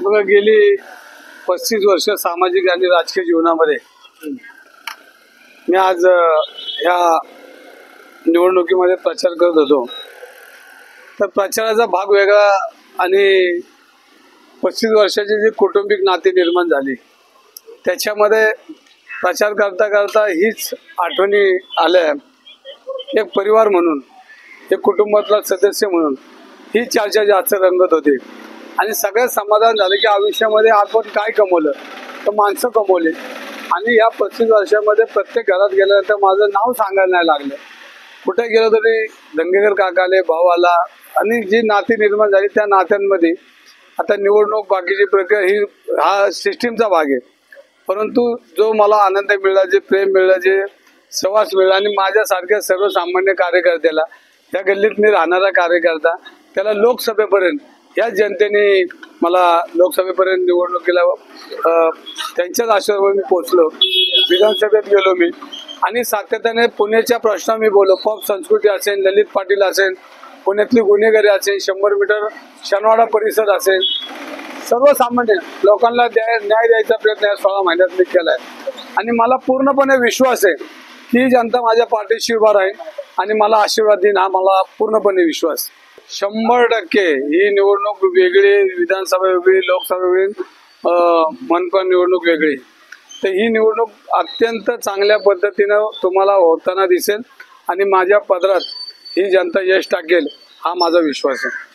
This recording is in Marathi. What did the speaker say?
बघा, गेली 35 वर्ष सामाजिक आणि राजकीय जीवनामध्ये मी आज ह्या निवडणुकीमध्ये प्रचार करत होतो. तर प्रचाराचा भाग वेगळा आणि 35 वर्षाची जी कौटुंबिक नाती निर्माण झाली त्याच्यामध्ये प्रचार करता करता हीच आठवणी आल्या. एक परिवार म्हणून, एक कुटुंबातला सदस्य म्हणून ही चर्चा जास्त रंगत होती आणि सगळ्यात समाधान झालं की आयुष्यामध्ये आपण काय कमवलं तर माणसं कमवली. आणि या 35 वर्षामध्ये प्रत्येक घरात गेल्यानंतर माझं नाव सांगायला नाही लागलं. कुठे गेलो तरी दंगेकर काकाले, भाऊ आला आणि जी नाती निर्माण झाली त्या नात्यांमध्ये आता निवडणूक बाकीची प्रक्रिया ही हा सिस्टीमचा भाग आहे. परंतु जो मला आनंद मिळाला, जे प्रेम मिळालं, जे सहवास मिळाला आणि माझ्यासारख्या सर्वसामान्य कार्यकर्त्याला, या गल्लीत मी राहणारा कार्यकर्ता, त्याला लोकसभेपर्यंत या जनतेने मला लोकसभेपर्यंत निवडणुकीला त्यांच्याच आशीर्वादावर मी पोहोचलो. विधानसभेत गेलो मी आणि सातत्याने पुण्याच्या प्रश्न मी बोललो. पॉप संस्कृती असेल, ललित पाटील असेल, पुण्यातली गुन्हेगारी असेल, 100 मीटर शनवाडा परिसर असेल, सर्वसामान्य लोकांना न्याय द्यायचा प्रयत्न या 16 महिन्यात मी केलाय. आणि मला पूर्णपणे विश्वास आहे की जनता माझ्या पाठीशी उभा राहील आणि मला आशीर्वाद देईन, हा मला पूर्णपणे विश्वास. 100% ही निवडणूक वेगळी, विधानसभा वेगळी, लोकसभा वेगळी, मनपा निवडणूक वेगळी. तर ही निवडणूक अत्यंत चांगल्या पद्धतीनं तुम्हाला होताना दिसेल आणि माझ्या पदरात ही जनता यश टाकेल, हा माझा विश्वास आहे.